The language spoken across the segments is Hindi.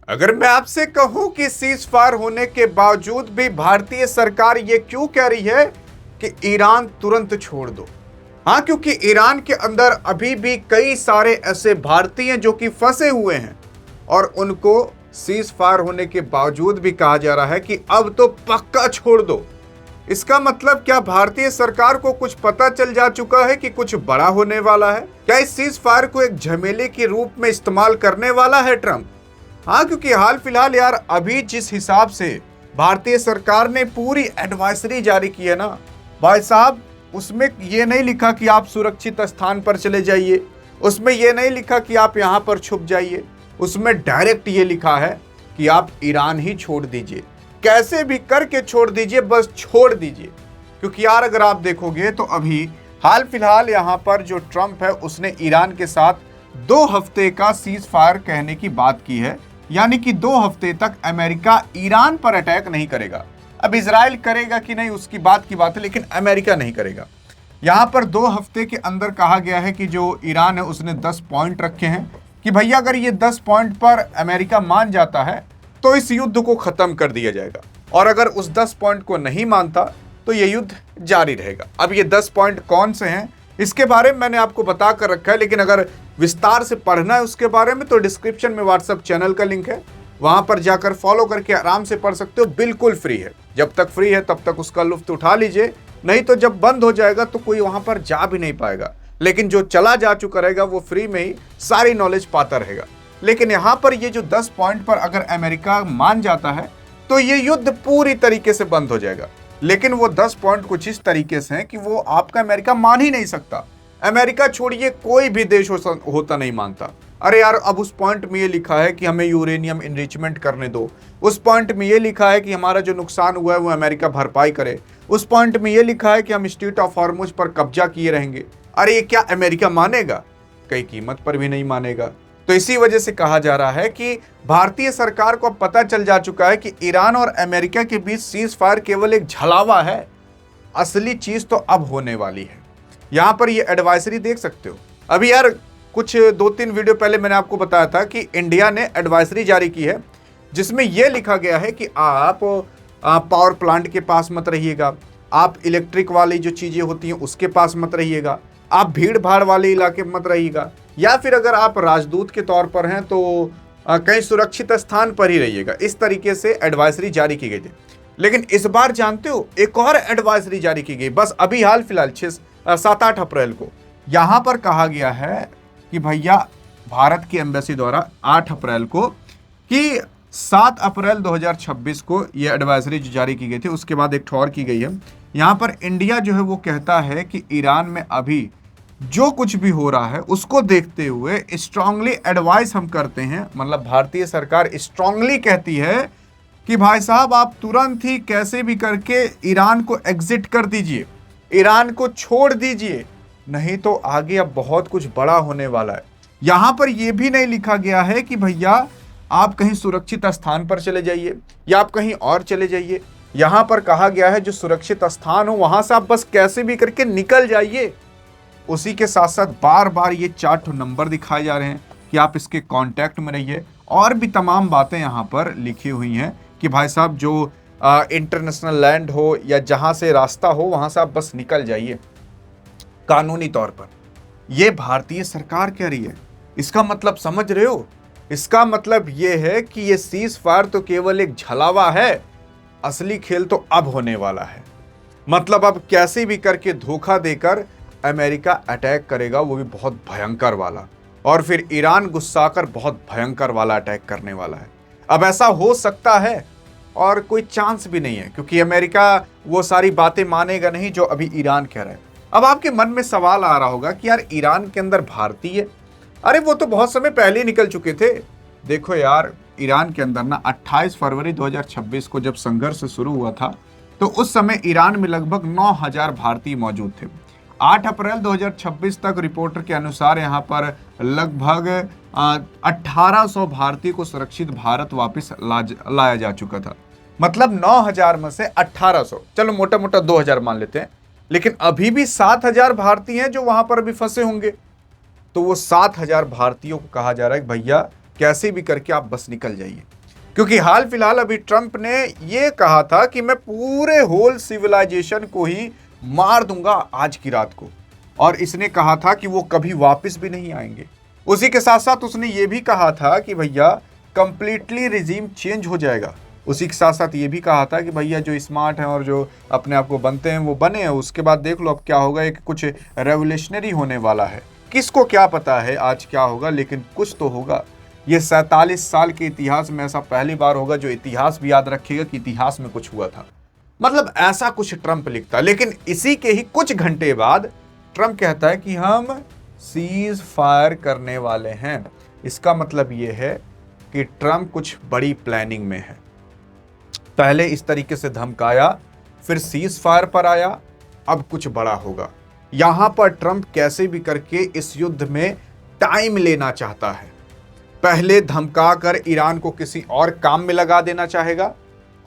अगर मैं आपसे कहूं कि सीज फायर होने के बावजूद भी भारतीय सरकार ये क्यों कह रही है कि ईरान तुरंत छोड़ दो। हाँ, क्योंकि ईरान के अंदर अभी भी कई सारे ऐसे भारतीय जो कि फंसे हुए हैं और उनको सीज फायर होने के बावजूद भी कहा जा रहा है कि अब तो पक्का छोड़ दो। इसका मतलब क्या भारतीय सरकार को कुछ पता चल जा चुका है कि कुछ बड़ा होने वाला है? क्या इस सीज फायर को एक झमेले के रूप में इस्तेमाल करने वाला है ट्रंप? हाँ, क्योंकि हाल फिलहाल यार अभी जिस हिसाब से भारतीय सरकार ने पूरी एडवाइजरी जारी की है ना भाई साहब, उसमें ये नहीं लिखा कि आप सुरक्षित स्थान पर चले जाइए, उसमें ये नहीं लिखा कि आप यहाँ पर छुप जाइए, उसमें डायरेक्ट ये लिखा है कि आप ईरान ही छोड़ दीजिए, कैसे भी करके छोड़ दीजिए, बस छोड़ दीजिए। क्योंकि यार अगर आप देखोगे तो अभी हाल फिलहाल यहाँ पर जो ट्रंप है उसने ईरान के साथ 2 हफ्ते का सीज फायर कहने की बात की है, यानी कि 2 हफ्ते तक अमेरिका ईरान पर अटैक नहीं करेगा। अब इजराइल करेगा कि नहीं उसकी बात है, लेकिन अमेरिका नहीं करेगा। यहाँ पर 2 हफ्ते के अंदर कहा गया है कि जो ईरान है उसने 10 पॉइंट रखे हैं कि भैया अगर ये 10 पॉइंट पर अमेरिका मान जाता है तो इस युद्ध को खत्म कर दिया जाएगा, और अगर उस 10 पॉइंट को नहीं मानता तो ये युद्ध जारी रहेगा। अब ये 10 पॉइंट कौन से हैं इसके बारे में मैंने आपको बता कर रखा है, लेकिन अगर विस्तार से पढ़ना है उसके बारे में तो डिस्क्रिप्शन में व्हाट्सएप चैनल का लिंक है, वहां पर जाकर फॉलो करके आराम से पढ़ सकते हो। बिल्कुल फ्री है, जब तक फ्री है तब तक उसका लुत्फ उठा लीजिए, नहीं तो जब बंद हो जाएगा तो कोई वहां पर जा भी नहीं पाएगा। लेकिन जो चला जा चुका रहेगा वो फ्री में ही सारी नॉलेज पाता रहेगा। लेकिन यहाँ पर ये जो 10 पॉइंट पर अगर अमेरिका मान जाता है तो ये युद्ध पूरी तरीके से बंद हो जाएगा। लेकिन वो 10 पॉइंट कुछ इस तरीके से हैं कि वो आपका अमेरिका मान ही नहीं सकता। अमेरिका छोड़िए कोई भी देश होता नहीं मानता। अरे यार, अब उस पॉइंट में ये लिखा है कि हमें यूरेनियम इनरिचमेंट करने दो, उस पॉइंट में ये लिखा है कि हमारा जो नुकसान हुआ है वो अमेरिका भरपाई करे, उस पॉइंट में ये लिखा है कि हम स्ट्रेट ऑफ हॉर्मुज पर कब्जा किए रहेंगे। अरे ये क्या अमेरिका मानेगा? कई कीमत पर भी नहीं मानेगा। तो इसी वजह से कहा जा रहा है कि भारतीय सरकार को पता चल जा चुका है कि ईरान और अमेरिका के बीच सीज फायर केवल एक छलावा है, असली चीज तो अब होने वाली है। यहां पर ये एडवाइजरी देख सकते हो। अभी यार कुछ 2-3 वीडियो पहले मैंने आपको बताया था कि इंडिया ने एडवाइजरी जारी की है जिसमें यह लिखा गया है कि आप पावर प्लांट के पास मत रहिएगा, आप इलेक्ट्रिक वाली जो चीजें होती हैं उसके पास मत रहिएगा, आप भीड़ भाड़ वाले इलाके में मत रहिएगा, या फिर अगर आप राजदूत के तौर पर हैं तो कहीं सुरक्षित स्थान पर ही रहिएगा। इस तरीके से एडवाइजरी जारी की गई थी। लेकिन इस बार जानते हो एक और एडवाइजरी जारी की गई, बस अभी हाल फिलहाल 7-8 अप्रैल को। यहां पर कहा गया है कि भैया भारत की एम्बेसी द्वारा 8 अप्रैल को कि 7 अप्रैल 2026 को ये एडवाइजरी जो जारी की गई थी, उसके बाद एक ठौर की गई है। यहाँ पर इंडिया जो है वो कहता है कि ईरान में अभी जो कुछ भी हो रहा है उसको देखते हुए स्ट्रांगली एडवाइस हम करते हैं, मतलब भारतीय सरकार स्ट्रांगली कहती है कि भाई साहब आप तुरंत ही कैसे भी करके ईरान को एग्जिट कर दीजिए, ईरान को छोड़ दीजिए, नहीं तो आगे अब बहुत कुछ बड़ा होने वाला है। यहां पर यह भी नहीं लिखा गया है कि भैया आप कहीं सुरक्षित स्थान पर चले जाइए या आप कहीं और चले जाइए। यहां पर कहा गया है जो सुरक्षित स्थान हो वहां से आप बस कैसे भी करके निकल जाइए। उसी के साथ साथ बार बार ये 4 नंबर दिखाए जा रहे हैं कि आप इसके कांटेक्ट में रहिए, और भी तमाम बातें यहाँ पर लिखी हुई हैं कि भाई साहब जो इंटरनेशनल लैंड हो या जहाँ से रास्ता हो वहाँ से आप बस निकल जाइए कानूनी तौर पर। ये भारतीय सरकार कह रही है। इसका मतलब समझ रहे हो? इसका मतलब ये है कि ये सीज फायर तो केवल एक छलावा है, असली खेल तो अब होने वाला है। मतलब अब कैसे भी करके धोखा देकर अमेरिका अटैक करेगा, वो भी बहुत भयंकर वाला, और फिर ईरान गुस्सा कर बहुत भयंकर वाला अटैक करने वाला है। अब ऐसा हो सकता है और कोई चांस भी नहीं है, क्योंकि अमेरिका वो सारी बातें मानेगा नहीं जो अभी ईरान कह रहा है। अब आपके मन में सवाल आ रहा होगा कि यार ईरान के अंदर भारतीय, अरे वो तो बहुत समय पहले ही निकल चुके थे। देखो यार, ईरान के अंदर ना 28 फरवरी 2026 को जब संघर्ष शुरू हुआ था तो उस समय ईरान में लगभग 9000 भारतीय मौजूद थे। 8 अप्रैल 2026 तक रिपोर्टर के अनुसार यहाँ पर लगभग 1800 भारतीय को सुरक्षित भारत वापस लाया जा चुका था। मतलब 9000 में से 1800, चलो मोटा मोटा 2000 मान लेते हैं, लेकिन अभी भी 7000 भारतीय हैं जो वहां पर अभी फंसे होंगे। तो वो 7000 भारतीयों को कहा जा रहा है कि भैया कैसे भी करके आप बस निकल जाइए। क्योंकि हाल फिलहाल अभी ट्रंप ने यह कहा था कि मैं पूरे होल सिविलाइजेशन को ही मार दूंगा आज की रात को, और इसने कहा था कि वो कभी वापस भी नहीं आएंगे। उसी के साथ साथ उसने ये भी कहा था कि भैया कंप्लीटली रिजीम चेंज हो जाएगा। उसी के साथ साथ ये भी कहा था कि भैया जो स्मार्ट हैं और जो अपने आप को बनते हैं वो बने हैं, उसके बाद देख लो अब क्या होगा, एक कुछ रेवोल्यूशनरी होने वाला है। किसको क्या पता है आज क्या होगा, लेकिन कुछ तो होगा। ये 47 साल के इतिहास में ऐसा पहली बार होगा जो इतिहास भी याद रखेगा कि इतिहास में कुछ हुआ था। मतलब ऐसा कुछ ट्रंप लिखता। लेकिन इसी के ही कुछ घंटे बाद ट्रंप कहता है कि हम सीज फायर करने वाले हैं। इसका मतलब यह है कि ट्रंप कुछ बड़ी प्लानिंग में है। पहले इस तरीके से धमकाया, फिर सीज फायर पर आया, अब कुछ बड़ा होगा। यहां पर ट्रंप कैसे भी करके इस युद्ध में टाइम लेना चाहता है। पहले धमका कर ईरान को किसी और काम में लगा देना चाहेगा,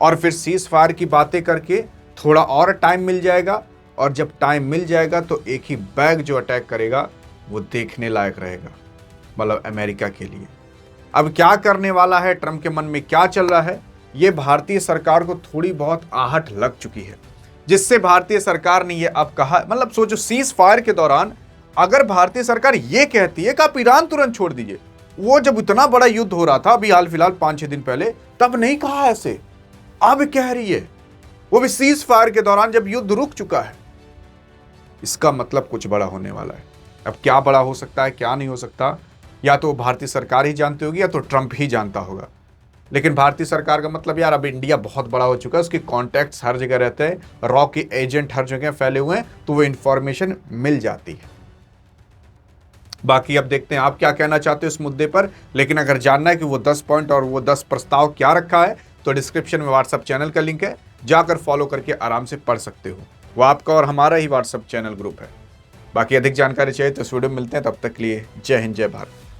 और फिर सीज फायर की बातें करके थोड़ा और टाइम मिल जाएगा, और जब टाइम मिल जाएगा तो एक ही बैग जो अटैक करेगा वो देखने लायक रहेगा, मतलब अमेरिका के लिए। अब क्या करने वाला है, ट्रंप के मन में क्या चल रहा है, ये भारतीय सरकार को थोड़ी बहुत आहट लग चुकी है, जिससे भारतीय सरकार ने ये अब कहा, मतलब सोचो सीज फायर के दौरान अगर भारतीय सरकार ये कहती है कि आप ईरान तुरंत छोड़ दीजिए, वो जब इतना बड़ा युद्ध हो रहा था अभी हाल फिलहाल 5-6 दिन पहले, तब नहीं कहा ऐसे, अब कह रही है, वो भी सीज फायर के दौरान जब युद्ध रुक चुका है। इसका मतलब कुछ बड़ा होने वाला है। अब क्या बड़ा हो सकता है, क्या नहीं हो सकता, या तो भारतीय सरकार ही जानती होगी या तो ट्रंप ही जानता होगा। लेकिन भारतीय सरकार का मतलब यार अब इंडिया बहुत बड़ा हो चुका है, उसके कॉन्टैक्ट्स हर जगह रहते हैं, रॉ के एजेंट हर जगह फैले हुए हैं, तो वो इंफॉर्मेशन मिल जाती है। बाकी अब देखते हैं आप क्या कहना चाहते हो इस मुद्दे पर। लेकिन अगर जानना है कि वो 10 पॉइंट और वो 10 प्रस्ताव क्या रखा है, तो डिस्क्रिप्शन में व्हाट्सएप चैनल का लिंक है, जाकर फॉलो करके आराम से पढ़ सकते हो। वो आपका और हमारा ही व्हाट्सएप चैनल ग्रुप है। बाकी अधिक जानकारी चाहिए तो इस वीडियो में मिलते हैं, तब तक के लिए जय हिंद जय भारत।